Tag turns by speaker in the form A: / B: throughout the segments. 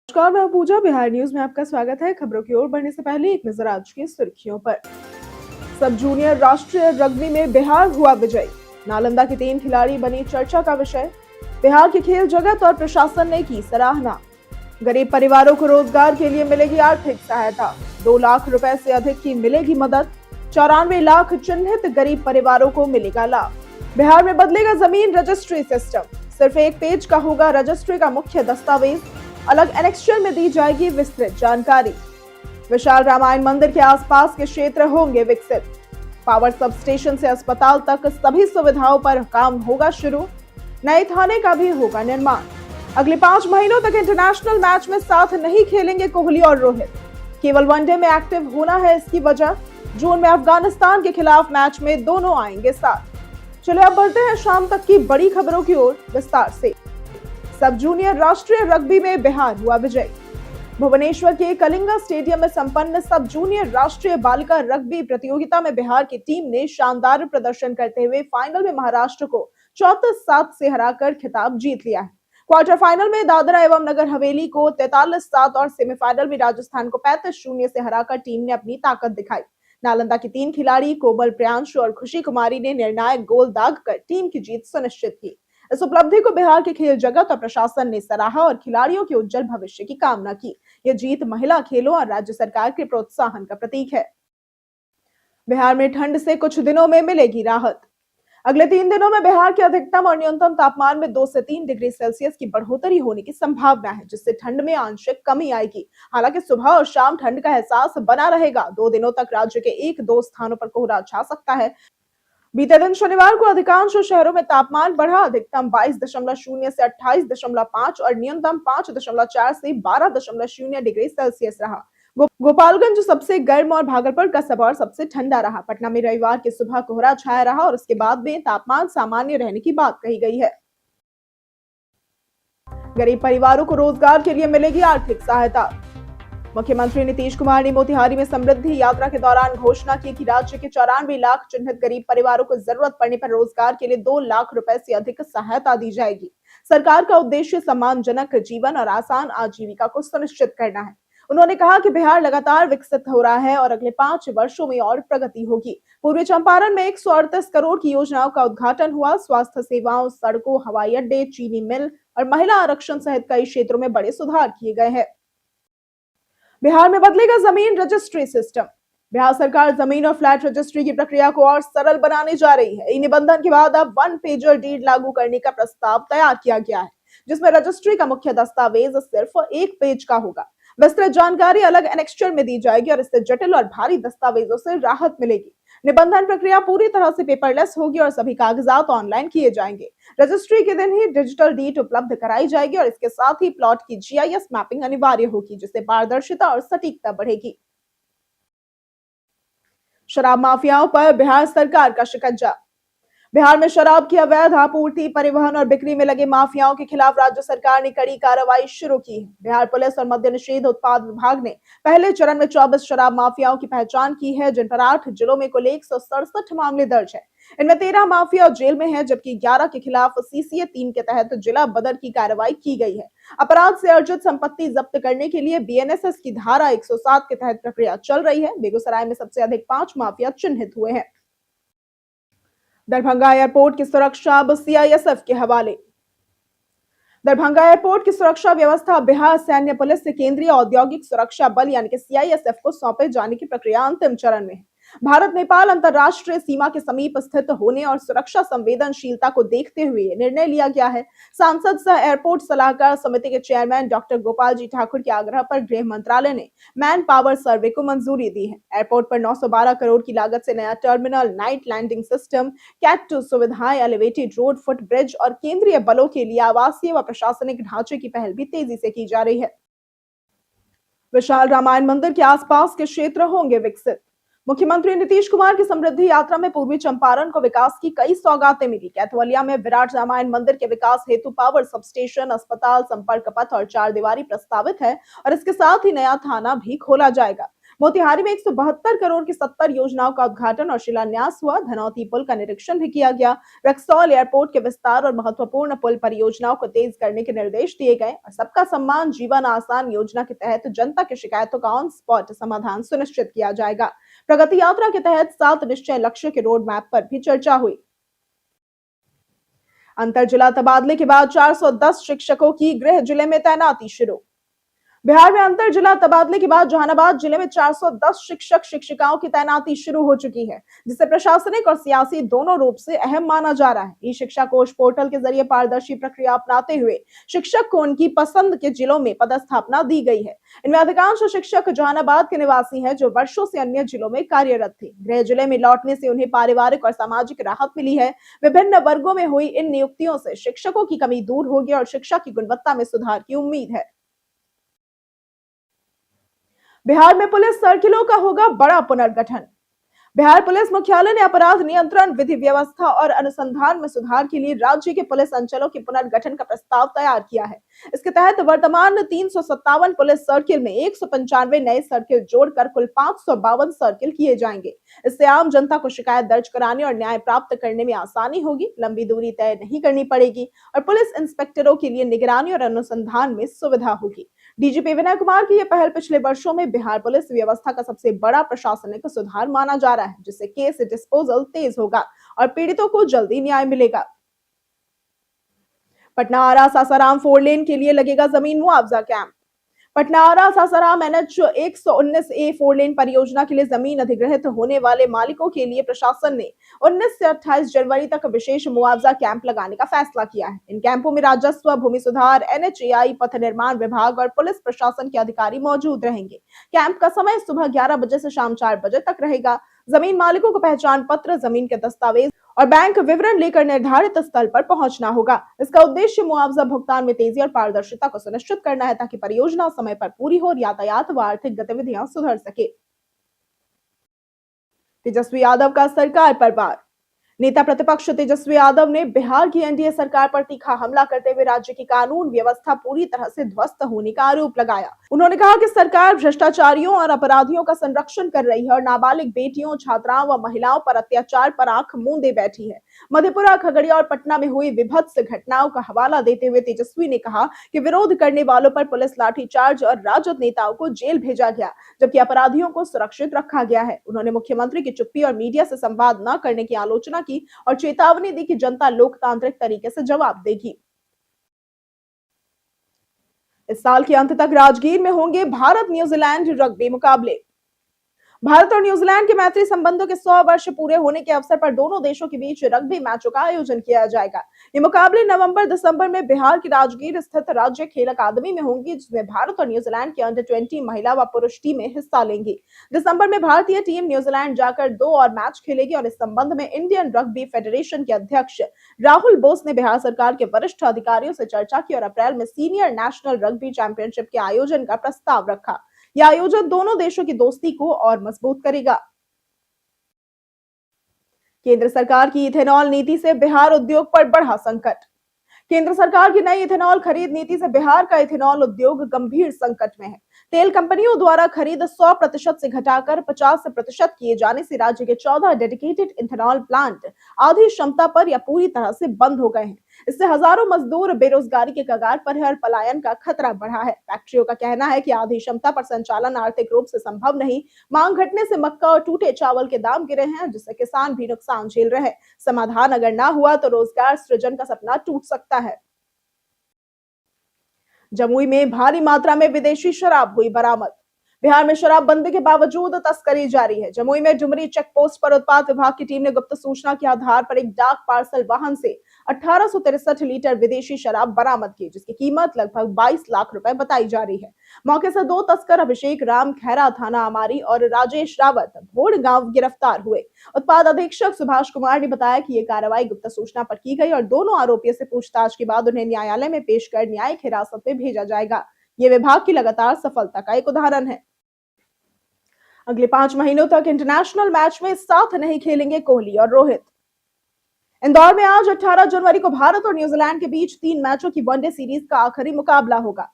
A: नमस्कार, मैं पूजा। बिहार न्यूज में आपका स्वागत है। खबरों की ओर बढ़ने से पहले एक नजर आज की सुर्खियों पर। सब जूनियर राष्ट्रीय रग्बी में बिहार हुआ विजयी। नालंदा के 3 खिलाड़ी बनी चर्चा का विषय। बिहार की खेल जगत और प्रशासन ने की सराहना। गरीब परिवारों को रोजगार के लिए मिलेगी आर्थिक सहायता। 2 लाख रुपए से अधिक की मिलेगी मदद। 94 लाख चिन्हित गरीब परिवारों को मिलेगा लाभ। बिहार में बदलेगा जमीन रजिस्ट्री सिस्टम। सिर्फ एक पेज का होगा रजिस्ट्री का मुख्य दस्तावेज। अलग एनेक्स्चर में दी जाएगी विस्तृत जानकारी। विशाल रामायण मंदिर के आसपास के क्षेत्र होंगे विकसित। पावर सब स्टेशन से अस्पताल तक सभी सुविधाओं पर काम होगा शुरू। नए थाने का भी होगा निर्माण। अगले 5 महीनों तक इंटरनेशनल मैच में साथ नहीं खेलेंगे कोहली और रोहित। केवल वनडे में एक्टिव होना है इसकी वजह। जून में अफगानिस्तान के खिलाफ मैच में दोनों आएंगे साथ। चलिए अब बढ़ते हैं शाम तक की बड़ी खबरों की ओर विस्तार से। सब जूनियर राष्ट्रीय रग्बी में बिहार हुआ विजयी। भुवनेश्वर के कलिंगा स्टेडियम में संपन्न सब जूनियर राष्ट्रीय बालिका रग्बी प्रतियोगिता में बिहार की टीम ने शानदार प्रदर्शन करते हुए फाइनल में महाराष्ट्र को 34-7 से हराकर खिताब जीत लिया है। क्वार्टर फाइनल में दादरा एवं नगर हवेली को 43-7 और सेमीफाइनल में राजस्थान को 35-0 से हराकर टीम ने अपनी ताकत दिखाई। नालंदा की 3 खिलाड़ी कोमल प्रियांशु और खुशी कुमारी ने निर्णायक गोल दागकर टीम की जीत सुनिश्चित की। इस उपलब्धि को बिहार के खेल जगत और प्रशासन ने सराहा और खिलाड़ियों के उज्जवल भविष्य की कामना की। यह जीत महिला खेलों और राज्य सरकार के प्रोत्साहन का प्रतीक है। बिहार में ठंड से कुछ दिनों में मिलेगी राहत। अगले 3 दिनों में बिहार के अधिकतम और न्यूनतम तापमान में 2 से 3 डिग्री सेल्सियस की बढ़ोतरी होने की संभावना है, जिससे ठंड में आंशिक कमी आएगी। हालांकि सुबह और शाम ठंड का एहसास बना रहेगा। 2 दिनों तक राज्य के 1-2 स्थानों पर कोहरा छा सकता है। बीते दिन शनिवार को अधिकांश शहरों में तापमान बढ़ा। अधिकतम 22.0 से 28.5 और न्यूनतम 5.4 से 12.0 डिग्री सेल्सियस रहा। गोपालगंज सबसे गर्म और भागलपुर का सबौर सबसे ठंडा रहा। पटना में रविवार की सुबह कोहरा छाया रहा और उसके बाद में तापमान सामान्य रहने की बात कही गई है। गरीब परिवारों को रोजगार के लिए मिलेगी आर्थिक सहायता। मुख्यमंत्री नीतीश कुमार ने मोतिहारी में समृद्धि यात्रा के दौरान घोषणा की कि राज्य के 94 लाख चिन्हित गरीब परिवारों को जरूरत पड़ने पर रोजगार के लिए 2 लाख रुपए से अधिक सहायता दी जाएगी। सरकार का उद्देश्य सम्मानजनक जीवन और आसान आजीविका को सुनिश्चित करना है। उन्होंने कहा कि बिहार लगातार विकसित हो रहा है और अगले 5 वर्षों में और प्रगति होगी। पूर्वी चंपारण में 138 करोड़ की योजनाओं का उद्घाटन हुआ। स्वास्थ्य सेवाओं, सड़कों, हवाई अड्डे, चीनी मिल और महिला आरक्षण सहित कई क्षेत्रों में बड़े सुधार किए गए हैं। बिहार में बदलेगा जमीन रजिस्ट्री सिस्टम। बिहार सरकार जमीन और फ्लैट रजिस्ट्री की प्रक्रिया को और सरल बनाने जा रही है। ई निबंधन के बाद अब 1 पेजर डीड लागू करने का प्रस्ताव तैयार किया गया है, जिसमें रजिस्ट्री का मुख्य दस्तावेज सिर्फ 1 पेज का होगा। विस्तृत जानकारी अलग एनेक्स्चर में दी जाएगी और इससे जटिल और भारी दस्तावेजों से राहत मिलेगी। निबंधन प्रक्रिया पूरी तरह से पेपरलेस होगी और सभी कागजात ऑनलाइन किए जाएंगे। रजिस्ट्री के दिन ही डिजिटल डीड उपलब्ध कराई जाएगी और इसके साथ ही प्लॉट की जीआईएस मैपिंग अनिवार्य होगी, जिससे पारदर्शिता और सटीकता बढ़ेगी। शराब माफियाओं पर बिहार सरकार का शिकंजा। बिहार में शराब की अवैध आपूर्ति, परिवहन और बिक्री में लगे माफियाओं के खिलाफ राज्य सरकार ने कड़ी कार्रवाई शुरू की है। बिहार पुलिस और मद्य निषेध उत्पाद विभाग ने पहले चरण में 24 शराब माफियाओं की पहचान की है, जिन पर 8 जिलों में कुल 167 मामले दर्ज है। इनमें 13 माफिया जेल में है, जबकि 11 के खिलाफ सीसीए 3 के तहत जिला बदर की कार्रवाई की गई है। अपराध से अर्जित संपत्ति जब्त करने के लिए बीएनएसएस की धारा 107 के तहत प्रक्रिया चल रही है। बेगूसराय में सबसे अधिक 5 माफिया चिन्हित हुए हैं। दरभंगा एयरपोर्ट की सुरक्षा अब सीआईएसएफ के हवाले। दरभंगा एयरपोर्ट की सुरक्षा व्यवस्था बिहार सैन्य पुलिस से केंद्रीय औद्योगिक सुरक्षा बल यानी कि सीआईएसएफ को सौंपे जाने की प्रक्रिया अंतिम चरण में है। भारत नेपाल अंतर्राष्ट्रीय सीमा के समीप स्थित होने और सुरक्षा संवेदनशीलता को देखते हुए निर्णय लिया गया है। सांसद सह एयरपोर्ट सलाहकार समिति के चेयरमैन डॉक्टर गोपाल जी ठाकुर के आग्रह पर गृह मंत्रालय ने मैन पावर सर्वे को मंजूरी दी है। एयरपोर्ट पर 912 करोड़ की लागत से नया terminal, night landing system, cat 2 सुविधाएं, एलिवेटेड रोड, फुट ब्रिज और केंद्रीय बलों के लिए आवासीय व प्रशासनिक ढांचे की पहल भी तेजी से की जा रही है। विशाल रामायण मंदिर के आसपास के क्षेत्र होंगे विकसित। मुख्यमंत्री नीतीश कुमार की समृद्धि यात्रा में पूर्वी चंपारण को विकास की कई सौगातें मिली। कैथवलिया में विराट रामायण मंदिर के विकास हेतु पावर सबस्टेशन, अस्पताल, संपर्क पथ और 4 दीवारी प्रस्तावित है और इसके साथ ही नया थाना भी खोला जाएगा। मोतिहारी में 172 करोड़ की 70 योजनाओं का उद्घाटन और शिलान्यास हुआ। धनौती पुल का निरीक्षण भी किया गया। रक्सौल एयरपोर्ट के विस्तार और महत्वपूर्ण पुल परियोजनाओं को तेज करने के निर्देश दिए गए और सबका सम्मान जीवन आसान योजना के तहत जनता की शिकायतों का ऑन स्पॉट समाधान सुनिश्चित किया जाएगा। प्रगति यात्रा के तहत 7 निश्चय लक्ष्य के रोड मैप पर भी चर्चा हुई। अंतर जिला तबादले के बाद 410 शिक्षकों की गृह जिले में तैनाती शुरू। बिहार में अंतर जिला तबादले के बाद जहानाबाद जिले में 410 शिक्षक शिक्षिकाओं की तैनाती शुरू हो चुकी है, जिसे प्रशासनिक और सियासी दोनों रूप से अहम माना जा रहा है। ई शिक्षा कोष पोर्टल के जरिए पारदर्शी प्रक्रिया अपनाते हुए शिक्षक को उनकी पसंद के जिलों में पदस्थापना दी गई है। इनमें अधिकांश शिक्षक जहानाबाद के निवासी हैं, जो वर्षों से अन्य जिलों में कार्यरत थे। गृह जिले में लौटने से उन्हें पारिवारिक और सामाजिक राहत मिली है। विभिन्न वर्गों में हुई इन नियुक्तियों से शिक्षकों की कमी दूर होगी और शिक्षा की गुणवत्ता में सुधार की उम्मीद है। बिहार में पुलिस सर्किलों का होगा बड़ा पुनर्गठन। बिहार पुलिस मुख्यालय ने अपराध नियंत्रण, विधि व्यवस्था और अनुसंधान में सुधार के लिए राज्य के पुलिस अंचलों के पुनर्गठन का प्रस्ताव तैयार किया है। इसके तहत वर्तमान 357 पुलिस सर्किल में 195 नए सर्किल जोड़कर कुल 552 सर्किल किए जाएंगे। इससे आम जनता को शिकायत दर्ज कराने और न्याय प्राप्त करने में आसानी होगी, लंबी दूरी तय नहीं करनी पड़ेगी और पुलिस इंस्पेक्टरों के लिए निगरानी और अनुसंधान में सुविधा होगी। डीजीपी विनय कुमार की यह पहल पिछले वर्षों में बिहार पुलिस व्यवस्था का सबसे बड़ा प्रशासनिक सुधार माना जा रहा है, जिससे केस डिस्पोजल तेज होगा और पीड़ितों को जल्दी न्याय मिलेगा। पटना आरा सासाराम 4 लेन के लिए लगेगा जमीन मुआवजा कैंप। पटना आरा सासाराम NH 119A 4 लेन परियोजना के लिए जमीन अधिग्रहित होने वाले मालिकों के लिए प्रशासन ने 19 से 28 जनवरी तक विशेष मुआवजा कैंप लगाने का फैसला किया है। इन कैंपों में राजस्व, भूमि सुधार, NHAI, पथ निर्माण विभाग और पुलिस प्रशासन के अधिकारी मौजूद रहेंगे। कैंप का समय सुबह 11 बजे से शाम 4 बजे तक रहेगा। जमीन मालिकों को पहचान पत्र, जमीन के दस्तावेज और बैंक विवरण लेकर निर्धारित स्थल पर पहुंचना होगा। इसका उद्देश्य मुआवजा भुगतान में तेजी और पारदर्शिता को सुनिश्चित करना है, ताकि परियोजना समय पर पूरी हो और यातायात व आर्थिक गतिविधियां सुधर सके। तेजस्वी यादव का सरकार पर वार। नेता प्रतिपक्ष तेजस्वी यादव ने बिहार की एनडीए सरकार पर तीखा हमला करते हुए राज्य की कानून व्यवस्था पूरी तरह से ध्वस्त होने का आरोप लगाया। उन्होंने कहा कि सरकार भ्रष्टाचारियों और अपराधियों का संरक्षण कर रही है और नाबालिग बेटियों, छात्राओं व महिलाओं पर अत्याचार पर आंख मूंदे बैठी है। मधेपुरा, खगड़िया और पटना में हुई विभत्स घटनाओं का हवाला देते हुए तेजस्वी ने कहा कि विरोध करने वालों पर पुलिस लाठीचार्ज और राजद नेताओं को जेल भेजा गया, जबकि अपराधियों को सुरक्षित रखा गया है। उन्होंने मुख्यमंत्री की चुप्पी और मीडिया से संवाद न करने की आलोचना की और चेतावनी दी कि जनता लोकतांत्रिक तरीके से जवाब देगी। इस साल के अंत तक राजगीर में होंगे भारत न्यूजीलैंड रग्बी मुकाबले। भारत और न्यूजीलैंड के मैत्री संबंधों के 100 वर्ष पूरे होने के अवसर पर दोनों देशों के बीच रग्बी मैचों का आयोजन किया जाएगा। ये मुकाबले नवंबर-दिसंबर में बिहार की राजगीर स्थित राज्य खेल अकादमी में होंगी, जिसमें भारत और न्यूजीलैंड की अंडर 20 महिला व पुरुष टीमें हिस्सा लेंगी। दिसंबर में भारतीय टीम न्यूजीलैंड जाकर 2 और मैच खेलेगी और इस संबंध में इंडियन रग्बी फेडरेशन के अध्यक्ष राहुल बोस ने बिहार सरकार के वरिष्ठ अधिकारियों से चर्चा की और अप्रैल में सीनियर नेशनल रग्बी चैंपियनशिप के आयोजन का प्रस्ताव रखा। यह आयोजन दोनों देशों की दोस्ती को और मजबूत करेगा। केंद्र सरकार की इथेनॉल नीति से बिहार उद्योग पर बढ़ा संकट। केंद्र सरकार की नई इथेनॉल खरीद नीति से बिहार का इथेनॉल उद्योग गंभीर संकट में है। तेल कंपनियों द्वारा खरीद 100% से घटाकर 50% किए जाने से राज्य के 14 डेडिकेटेड इथेनॉल प्लांट आधी क्षमता पर या पूरी तरह से बंद हो गए हैं। इससे हजारों मजदूर बेरोजगारी के कगार पर है और पलायन का खतरा बढ़ा है। फैक्ट्रियों का कहना है कि आधी क्षमता पर संचालन आर्थिक रूप से संभव नहीं। मांग घटने से मक्का और टूटे चावल के दाम गिरे हैं, जिससे किसान भी नुकसान झेल रहे हैं। समाधान अगर ना हुआ तो रोजगार सृजन का सपना टूट सकता है। जमुई में भारी मात्रा में विदेशी शराब हुई बरामद। बिहार में शराबबंदी के बावजूद तस्करी जारी है। जमुई में डुमरी चेक पोस्ट पर उत्पाद विभाग की टीम ने गुप्त सूचना के आधार पर एक डाक पार्सल वाहन से 1863 लीटर विदेशी शराब बरामद की, जिसकी कीमत लगभग 22 लाख रुपए बताई जा रही है। मौके से 2 तस्कर अभिषेक राम खैरा थाना अमारी और राजेश रावत भोड़ गांव गिरफ्तार हुए। उत्पाद अधीक्षक सुभाष कुमार ने बताया कि यह कार्रवाई गुप्त सूचना पर की गई और दोनों आरोपियों से पूछताछ के बाद उन्हें न्यायालय में पेश कर न्यायिक हिरासत में भेजा जाएगा। ये विभाग की लगातार सफलता का एक उदाहरण है। अगले 5 महीनों तक इंटरनेशनल मैच में साथ नहीं खेलेंगे कोहली और रोहित। इंदौर में आज 18 जनवरी को भारत और न्यूजीलैंड के बीच 3 मैचों की वनडे सीरीज का आखिरी मुकाबला होगा।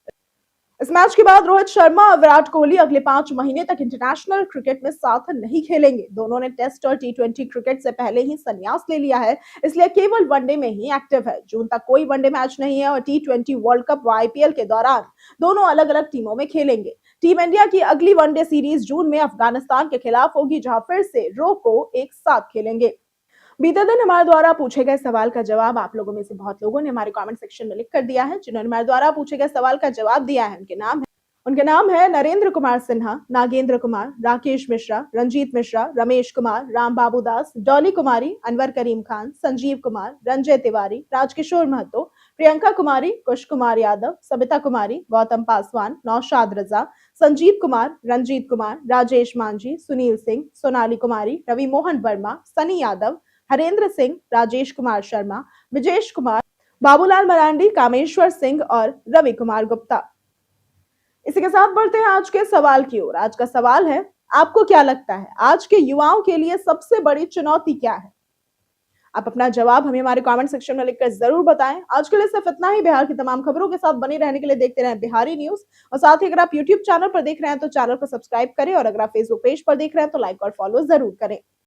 A: इस मैच के बाद रोहित शर्मा और विराट कोहली अगले 5 महीने तक इंटरनेशनल क्रिकेट में साथ नहीं खेलेंगे। दोनों ने टेस्ट और टी20 क्रिकेट से पहले ही संन्यास ले लिया है, इसलिए केवल वनडे में ही एक्टिव है। जून तक कोई वनडे मैच नहीं है और टी20 वर्ल्ड कप व आईपीएल के दौरान दोनों अलग अलग टीमों में खेलेंगे। टीम इंडिया की अगली वनडे सीरीज जून में अफगानिस्तान के खिलाफ होगी, जहां फिर से रो को एक साथ खेलेंगे। बीते दिन हमारे द्वारा पूछे गए सवाल का जवाब आप लोगों में से बहुत लोगों ने हमारे कमेंट सेक्शन में लिख कर दिया है। जिन्होंने हमारे द्वारा पूछे गए सवाल का जवाब दिया है उनके नाम है नरेंद्र कुमार सिन्हा, नागेंद्र कुमार, राकेश मिश्रा, रंजीत मिश्रा, रमेश कुमार, राम बाबू दास, डॉली कुमारी, अनवर करीम खान, संजीव कुमार, रंजय तिवारी, राजकिशोर महतो, प्रियंका कुमारी, कुश कुमार यादव, सबिता कुमारी, गौतम पासवान, नौशाद रजा, संजीव कुमार, रंजीत कुमार, राजेश मांझी, सुनील सिंह, सोनाली कुमारी, रवि मोहन वर्मा, सनी यादव, हरेंद्र सिंह, राजेश कुमार शर्मा, विजेश कुमार, बाबूलाल मरांडी, कामेश्वर सिंह और रवि कुमार गुप्ता। इसी के साथ बढ़ते हैं आज के सवाल की ओर। आज का सवाल है, आपको क्या लगता है आज के युवाओं के लिए सबसे बड़ी चुनौती क्या है? आप अपना जवाब हमें हमारे कमेंट सेक्शन में लिखकर जरूर बताएं। आज के लिए सिर्फ इतना ही। बिहार की तमाम खबरों के साथ बने रहने के लिए देखते रहें बिहारी न्यूज, और साथ ही अगर आप यूट्यूब चैनल पर देख रहे हैं तो चैनल को सब्सक्राइब करें, और अगर आप फेसबुक पेज पर देख रहे हैं तो लाइक और फॉलो जरूर करें।